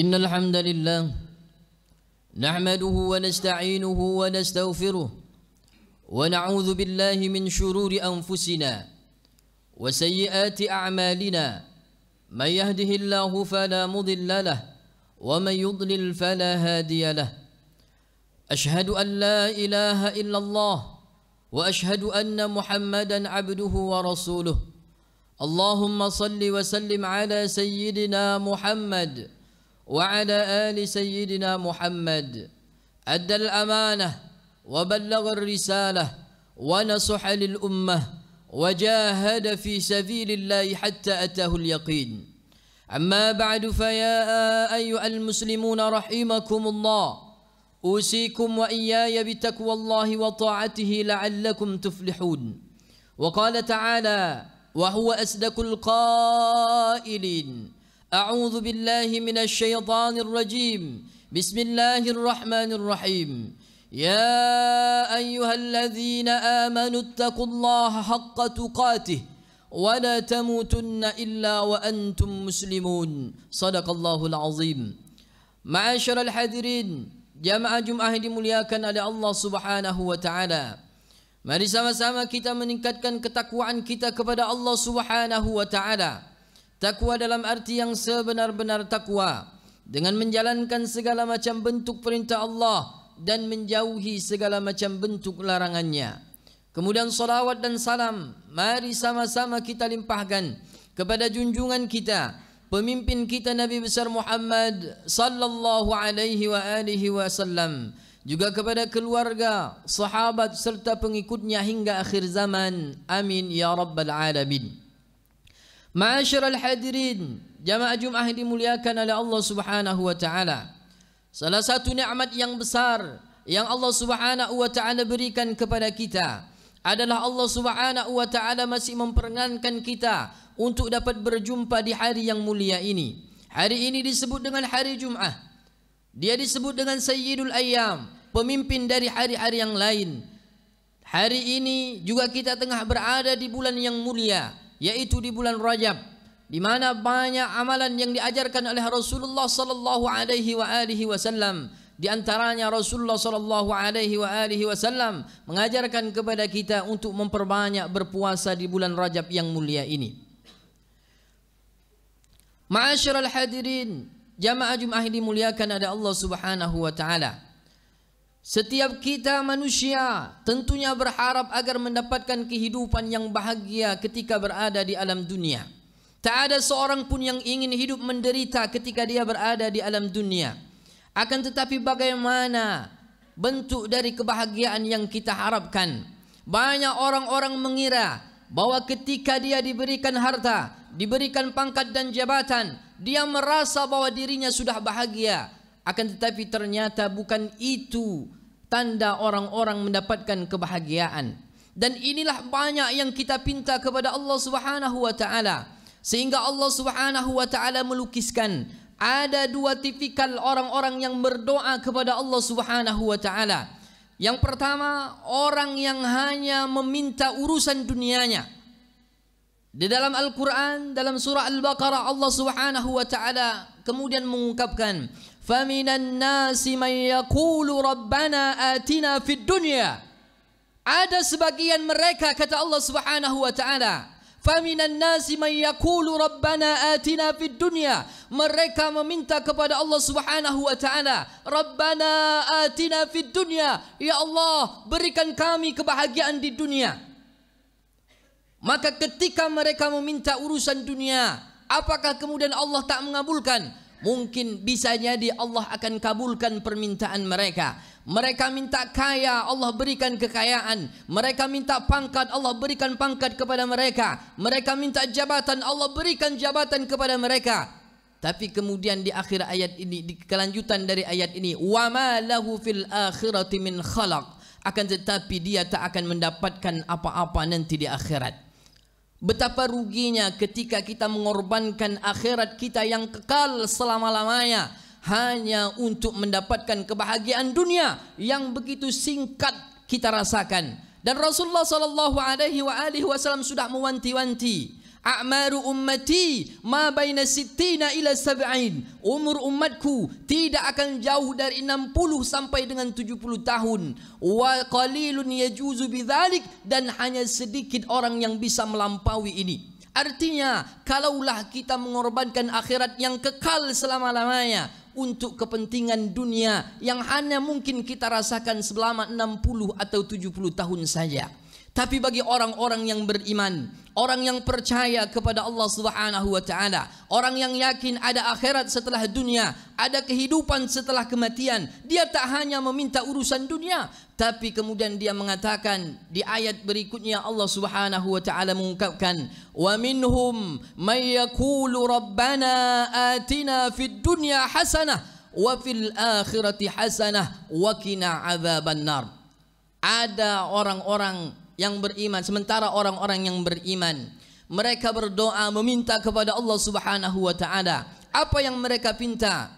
إن الحمد لله نحمده ونستعينه ونستغفره ونعوذ بالله من شرور أنفسنا وسيئات أعمالنا من يهده الله فلا مضل له ومن يضلل فلا هادي له أشهد أن لا إله إلا الله وأشهد أن محمدا عبده ورسوله اللهم صل وسلم على سيدنا محمد وعلى آل سيدنا محمد أدى الأمانة وبلغ الرسالة ونصح للأمة وجاهد في سبيل الله حتى أتاه اليقين أما بعد فيا أيها المسلمون رحمكم الله أوصيكم وإياي بتقوى الله وطاعته لعلكم تفلحون وقال تعالى وهو أصدق القائلين أعوذ بالله من الشيطان الرجيم بسم الله الرحمن الرحيم يا أيها الذين آمنوا اتقوا الله حق تقاته ولا تموتن إلا وأنتم مسلمون صدق الله العظيم. معاشر الحاضرين, jamaah Jumat dimuliakan oleh Allah Subhanahu wa taala. Mari sama-sama kita meningkatkan ketakwaan kita kepada Allah Subhanahu wa taala. Takwa dalam arti yang sebenar-benar takwa, dengan menjalankan segala macam bentuk perintah Allah dan menjauhi segala macam bentuk larangannya. Kemudian salawat dan salam mari sama-sama kita limpahkan kepada junjungan kita, pemimpin kita Nabi besar Muhammad sallallahu alaihi wa alihi wasallam, juga kepada keluarga, sahabat serta pengikutnya hingga akhir zaman. Amin ya rabbal alamin. Ma'asyiral hadirin, jamaah Jumat dimuliakan oleh Allah Subhanahu wa taala. Salah satu nikmat yang besar yang Allah Subhanahu wa taala berikan kepada kita adalah Allah Subhanahu wa taala masih memperkenankan kita untuk dapat berjumpa di hari yang mulia ini. Hari ini disebut dengan hari Jumat. Dia disebut dengan Sayyidul Ayyam, pemimpin dari hari-hari yang lain. Hari ini juga kita tengah berada di bulan yang mulia, yaitu di bulan Rajab, di mana banyak amalan yang diajarkan oleh Rasulullah sallallahu alaihi wasallam. Di antaranya Rasulullah sallallahu alaihi wasallam mengajarkan kepada kita untuk memperbanyak berpuasa di bulan Rajab yang mulia ini. Ma'asyiral hadirin, jamaah Jumat dimuliakan oleh Allah Subhanahu wa taala. Setiap kita manusia tentunya berharap agar mendapatkan kehidupan yang bahagia ketika berada di alam dunia. Tak ada seorang pun yang ingin hidup menderita ketika dia berada di alam dunia. Akan tetapi bagaimana bentuk dari kebahagiaan yang kita harapkan? Banyak orang-orang mengira bahwa ketika dia diberikan harta, diberikan pangkat dan jabatan, dia merasa bahwa dirinya sudah bahagia. Akan tetapi ternyata bukan itu tanda orang-orang mendapatkan kebahagiaan. Dan inilah banyak yang kita pinta kepada Allah Subhanahu wa taala, sehingga Allah Subhanahu wa taala melukiskan ada dua tipikal orang-orang yang berdoa kepada Allah Subhanahu wa taala. Yang pertama, orang yang hanya meminta urusan dunianya. Di dalam Al-Quran, dalam surah Al-Baqarah, Allah Subhanahu wa ta'ala kemudian mengungkapkan, "Faminan nasi man yaqulu rabbana atina fid dunya." Ada sebagian mereka, kata Allah Subhanahu wa ta'ala, "Faminan nasi man yaqulu rabbana atina fid dunya." Mereka meminta kepada Allah Subhanahu wa ta'ala, "Rabbana atina fid dunya." Ya Allah, berikan kami kebahagiaan di dunia. Maka ketika mereka meminta urusan dunia, apakah kemudian Allah tak mengabulkan? Mungkin bisa jadi Allah akan kabulkan permintaan mereka. Mereka minta kaya, Allah berikan kekayaan. Mereka minta pangkat, Allah berikan pangkat kepada mereka. Mereka minta jabatan, Allah berikan jabatan kepada mereka. Tapi kemudian di akhir ayat ini, di kelanjutan dari ayat ini, wa ma lahu fil akhirati min khalaq. Akan tetapi dia tak akan mendapatkan apa-apa nanti di akhirat. Betapa ruginya ketika kita mengorbankan akhirat kita yang kekal selama-lamanya hanya untuk mendapatkan kebahagiaan dunia yang begitu singkat kita rasakan. Dan Rasulullah sallallahu alaihi wasallam sudah mewanti-wanti A'maru ummati ma baina sittina ila sab'in. Umur umatku tidak akan jauh dari 60 sampai dengan 70 tahun. Wa qalilun yajuzu bidzalik, dan hanya sedikit orang yang bisa melampaui ini. Artinya, kalaulah kita mengorbankan akhirat yang kekal selama-lamanya untuk kepentingan dunia yang hanya mungkin kita rasakan selama 60 atau 70 tahun saja. Tapi bagi orang-orang yang beriman, orang yang percaya kepada Allah Subhanahu wa taala, orang yang yakin ada akhirat setelah dunia, ada kehidupan setelah kematian, dia tak hanya meminta urusan dunia, tapi kemudian dia mengatakan di ayat berikutnya Allah Subhanahu wa taala mengungkapkan, wa minhum may yaqulu rabbana atina fid dunya hasanah wa fil akhirati hasanah wa qina adzabannar. Ada orang-orang yang beriman, sementara orang-orang yang beriman mereka berdoa meminta kepada Allah Subhanahu wa taala. Apa yang mereka minta?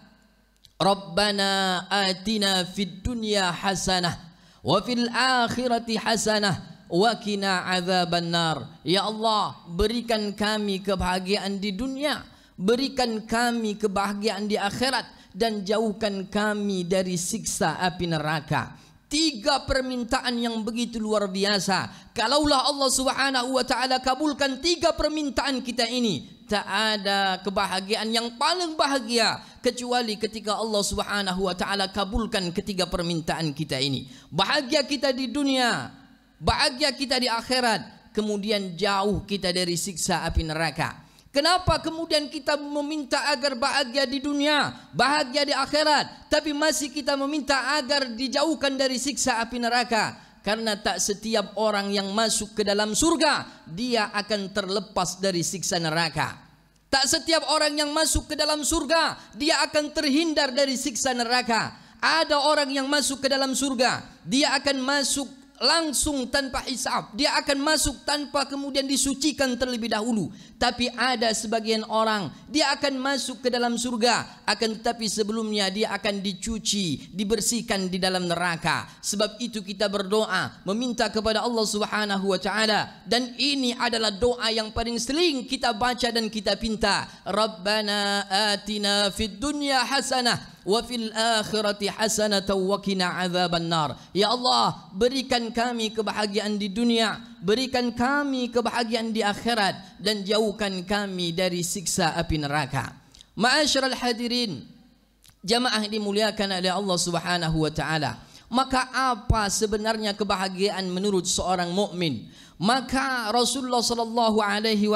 Rabbana atina fid dunya hasanah wa fil akhirati hasanah wa qina adzabannar. Ya Allah, berikan kami kebahagiaan di dunia, berikan kami kebahagiaan di akhirat, dan jauhkan kami dari siksa api neraka. 3 permintaan yang begitu luar biasa. Kalaulah Allah Subhanahu wa taala kabulkan 3 permintaan kita ini, tak ada kebahagiaan yang paling bahagia kecuali ketika Allah Subhanahu wa taala kabulkan ketiga permintaan kita ini. Bahagia kita di dunia, bahagia kita di akhirat, kemudian jauh kita dari siksa api neraka. Kenapa kemudian kita meminta agar bahagia di dunia, bahagia di akhirat, tapi masih kita meminta agar dijauhkan dari siksa api neraka? Karena tak setiap orang yang masuk ke dalam surga dia akan terlepas dari siksa neraka. Tak setiap orang yang masuk ke dalam surga dia akan terhindar dari siksa neraka. Ada orang yang masuk ke dalam surga, dia akan masuk langsung tanpa hisab, dia akan masuk tanpa kemudian disucikan terlebih dahulu. Tapi ada sebagian orang, dia akan masuk ke dalam surga, akan tetapi sebelumnya dia akan dicuci, dibersihkan di dalam neraka. Sebab itu kita berdoa meminta kepada Allah Subhanahu wa taala, dan ini adalah doa yang paling sering kita baca dan kita pinta. Rabbana atina fid dunya hasanah wa fil akhirati hasanatan wa qina adzabannar. Ya Allah, berikan kami kebahagiaan di dunia, berikan kami kebahagiaan di akhirat, dan jauhkan kami dari siksa api neraka. Ma'asyiral hadirin, jamaah dimuliakan oleh Allah Subhanahu wa taala. Maka apa sebenarnya kebahagiaan menurut seorang mukmin? Maka Rasulullah sallallahu alaihi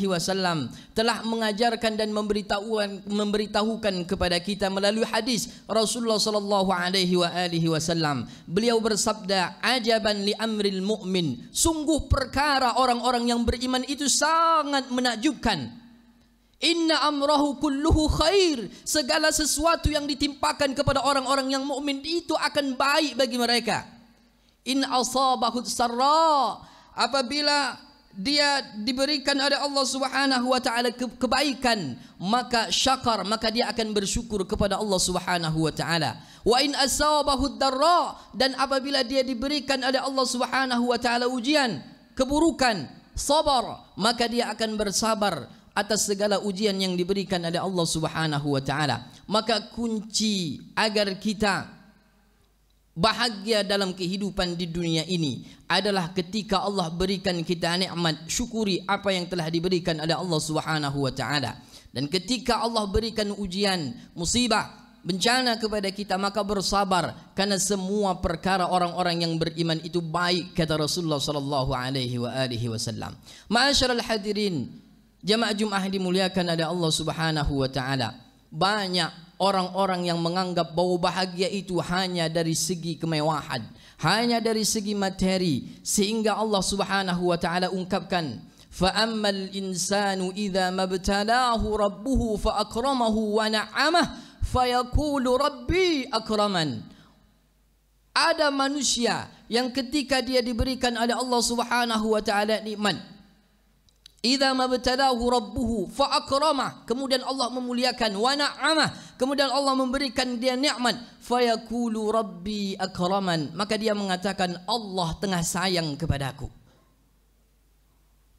wasallam telah mengajarkan dan memberitahukan kepada kita melalui hadis Rasulullah sallallahu alaihi wasallam. Beliau bersabda, ajaban li amril mu'min, sungguh perkara orang-orang yang beriman itu sangat menakjubkan. Inna amrahu kulluhu khair, segala sesuatu yang ditimpakan kepada orang-orang yang mukmin itu akan baik bagi mereka. In asabahu sarra, apabila dia diberikan oleh Allah Subhanahu wa taala kebaikan, maka syakar, maka dia akan bersyukur kepada Allah Subhanahu wa taala. Wa in asabahu darra, dan apabila dia diberikan oleh Allah Subhanahu wa taala ujian, keburukan, sabar, maka dia akan bersabar atas segala ujian yang diberikan oleh Allah Subhanahu wa taala. Maka kunci agar kita bahagia dalam kehidupan di dunia ini adalah ketika Allah berikan kita nikmat, syukuri apa yang telah diberikan oleh Allah Subhanahu wa taala. Dan ketika Allah berikan ujian, musibah, bencana kepada kita, maka bersabar, karena semua perkara orang-orang yang beriman itu baik, kata Rasulullah sallallahu alaihi wasallam. Ma'asyiral hadirin, jamaah Jumat dimuliakan oleh Allah Subhanahu wa taala. Banyak orang-orang yang menganggap bahwa bahagia itu hanya dari segi kemewahan, hanya dari segi materi, sehingga Allah Subhanahu wa taala ungkapkan, fa ammal insanu idza mabtalahu rabbuhu fa akramahu wa na'amah fa yaqulu rabbi akraman. Ada manusia yang ketika dia diberikan oleh Allah Subhanahu wa taala nikmat, idza mabtalahu rabbuhu fa akramah, kemudian Allah memuliakan, wa na'amah, kemudian Allah memberikan dia nikmat, fa yaqulu rabbi akraman, maka dia mengatakan Allah tengah sayang kepadaku.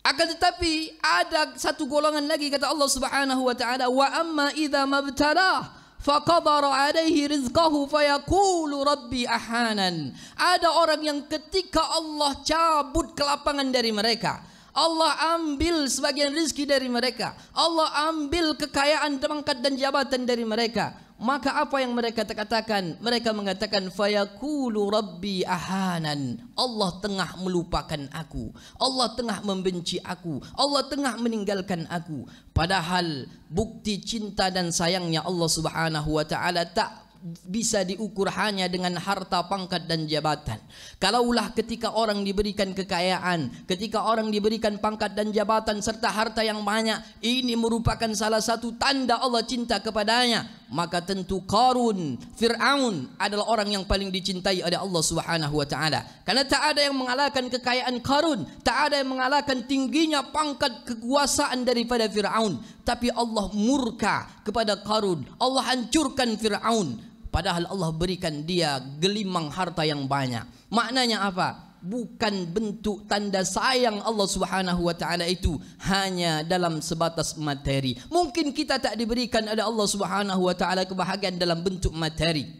Akan tetapi ada satu golongan lagi kata Allah Subhanahu wa taala, wa amma idza mabtalah faqadara alaihi rizqahu fayaqulu rabbi ahanan. Ada orang yang ketika Allah cabut kelapangan dari mereka, Allah ambil sebagian rezeki dari mereka, Allah ambil kekayaan, pangkat dan jabatan dari mereka, maka apa yang mereka katakan? Mereka mengatakan fayaqulu rabbi ahanan. Allah tengah melupakan aku, Allah tengah membenci aku, Allah tengah meninggalkan aku. Padahal bukti cinta dan sayangnya Allah Subhanahu wa taala tak bisa diukur hanya dengan harta, pangkat dan jabatan. Kalaulah ketika orang diberikan kekayaan, ketika orang diberikan pangkat dan jabatan serta harta yang banyak, ini merupakan salah satu tanda Allah cinta kepadanya, maka tentu Qarun, Fir'aun adalah orang yang paling dicintai oleh Allah Subhanahu wa taala. Karena tak ada yang mengalahkan kekayaan Qarun, tak ada yang mengalahkan tingginya pangkat kekuasaan daripada Fir'aun. Tapi Allah murka kepada Qarun, Allah hancurkan Fir'aun. Padahal Allah berikan dia gelimang harta yang banyak. Maknanya apa? Bukan bentuk tanda sayang Allah Subhanahu wa taala itu hanya dalam sebatas materi. Mungkin kita tak diberikan oleh Allah Subhanahu wa taala kebahagiaan dalam bentuk materi,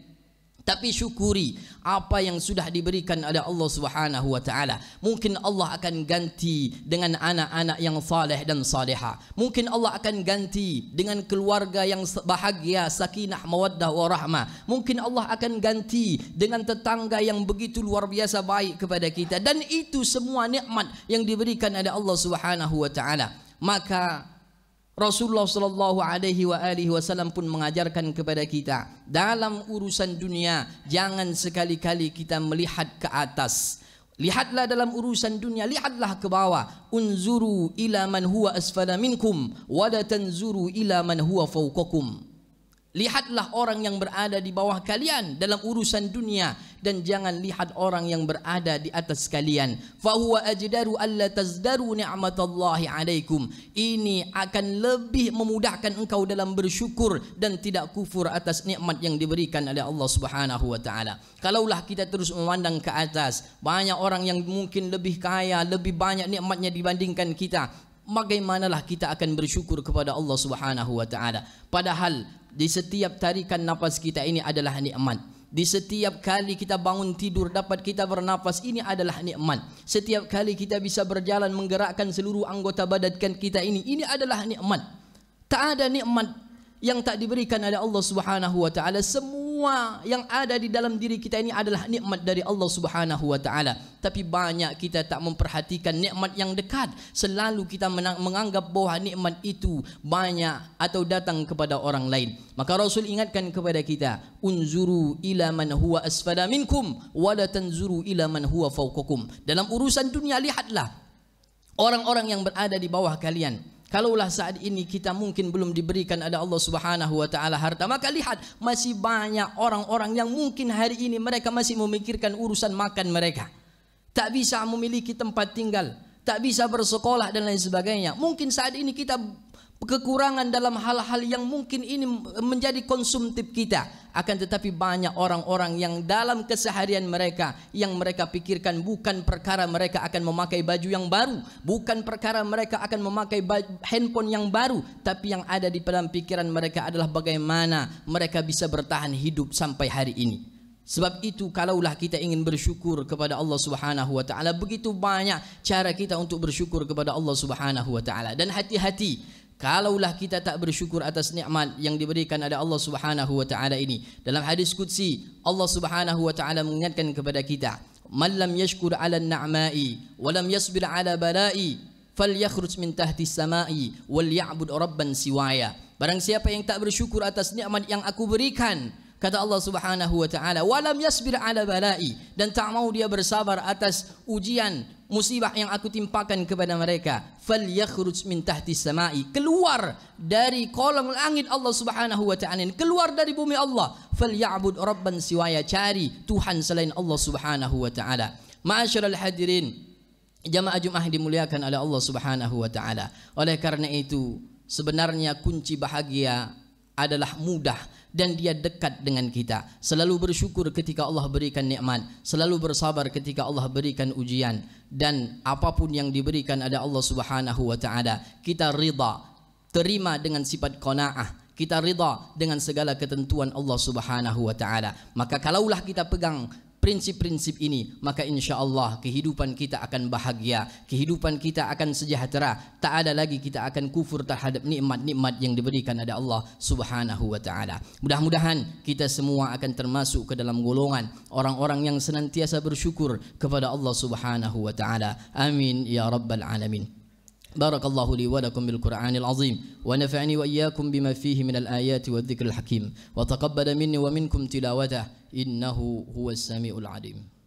tapi syukuri apa yang sudah diberikan oleh Allah Subhanahu wa taala. Mungkin Allah akan ganti dengan anak-anak yang saleh dan saleha. Mungkin Allah akan ganti dengan keluarga yang bahagia, sakinah, mawaddah warahmah. Mungkin Allah akan ganti dengan tetangga yang begitu luar biasa baik kepada kita. Dan itu semua nikmat yang diberikan oleh Allah Subhanahu wa taala. Maka Rasulullah sallallahu alaihi wasallam pun mengajarkan kepada kita, dalam urusan dunia jangan sekali-kali kita melihat ke atas. Lihatlah dalam urusan dunia, lihatlah ke bawah. Unzuru ila man huwa asfala minkum wa la tanzuru ila man huwa fawqakum. Lihatlah orang yang berada di bawah kalian dalam urusan dunia, dan jangan lihat orang yang berada di atas kalian. Fa huwa ajdaru alla tazdaru ni'matallahi alaikum. Ini akan lebih memudahkan engkau dalam bersyukur dan tidak kufur atas nikmat yang diberikan oleh Allah Subhanahu wa taala. Kalaulah kita terus memandang ke atas, banyak orang yang mungkin lebih kaya, lebih banyak nikmatnya dibandingkan kita, bagaimanalah kita akan bersyukur kepada Allah Subhanahu wa taala? Padahal di setiap tarikan nafas kita ini adalah nikmat. Di setiap kali kita bangun tidur dapat kita bernafas, ini adalah nikmat. Setiap kali kita bisa berjalan menggerakkan seluruh anggota badan kita ini adalah nikmat. Tak ada nikmat yang tak diberikan oleh Allah Subhanahu wa taala. Semua yang ada di dalam diri kita ini adalah nikmat dari Allah Subhanahu wa taala. Tapi banyak kita tak memperhatikan nikmat yang dekat. Selalu kita menganggap bahwa nikmat itu banyak atau datang kepada orang lain. Maka Rasul ingatkan kepada kita, unzuru ila man huwa asfala minkum wa la tanzuru ila man huwa fawqakum. Dalam urusan dunia lihatlah orang-orang yang berada di bawah kalian. Kalaulah saat ini kita mungkin belum diberikan oleh Allah Subhanahu wa taala harta, maka lihat masih banyak orang-orang yang mungkin hari ini mereka masih memikirkan urusan makan mereka. Tak bisa memiliki tempat tinggal, tak bisa bersekolah dan lain sebagainya. Mungkin saat ini kita kekurangan dalam hal-hal yang mungkin ini menjadi konsumtif kita. Akan tetapi banyak orang-orang yang dalam keseharian mereka, yang mereka pikirkan bukan perkara mereka akan memakai baju yang baru, bukan perkara mereka akan memakai handphone yang baru, tapi yang ada di dalam pikiran mereka adalah bagaimana mereka bisa bertahan hidup sampai hari ini. Sebab itu kalaulah kita ingin bersyukur kepada Allah Subhanahu wa taala, begitu banyak cara kita untuk bersyukur kepada Allah Subhanahu wa taala. Dan hati-hati kalaulah kita tak bersyukur atas nikmat yang diberikan oleh Allah Subhanahu wa taala ini. Dalam hadis qudsi Allah Subhanahu wa taala mengingatkan kepada kita, man lam yashkur 'ala an-na'ma'i wa lam yasbir 'ala bala'i falyakhruj min tahti as-sama'i wal ya'bud rabban siwaya. Barang siapa yang tak bersyukur atas nikmat yang aku berikan, kata Allah Subhanahu wa taala, walam yasbir 'ala bala'i, dan tak mau dia bersabar atas ujian musibah yang aku timpakan kepada mereka, falyakhruj min tahti samai, keluar dari kolong langit Allah Subhanahu wa taala, keluar dari bumi Allah, falya'bud rabban siwaya, cari Tuhan selain Allah Subhanahu wa taala. Ma'asyiral hadirin, jamaah Jumat dimuliakan oleh Allah Subhanahu wa taala. Oleh karena itu sebenarnya kunci bahagia adalah mudah dan dia dekat dengan kita. Selalu bersyukur ketika Allah berikan nikmat, selalu bersabar ketika Allah berikan ujian, dan apapun yang diberikan ada Allah Subhanahu wa taala. Kita ridha, terima dengan sifat qanaah. Kita ridha dengan segala ketentuan Allah Subhanahu wa taala. Maka kalaulah kita pegang prinsip-prinsip ini, maka insya Allah kehidupan kita akan bahagia, kehidupan kita akan sejahtera. Tak ada lagi kita akan kufur terhadap nikmat-nikmat yang diberikan oleh Allah Subhanahu wa taala. Mudah-mudahan kita semua akan termasuk ke dalam golongan orang-orang yang senantiasa bersyukur kepada Allah Subhanahu wa taala. Amin ya rabbal alamin. بارك الله لي ولكم بالقرآن العظيم ونفعني وإياكم بما فيه من الآيات والذكر الحكيم وتقبل مني ومنكم تلاوته إنه هو السميع العليم.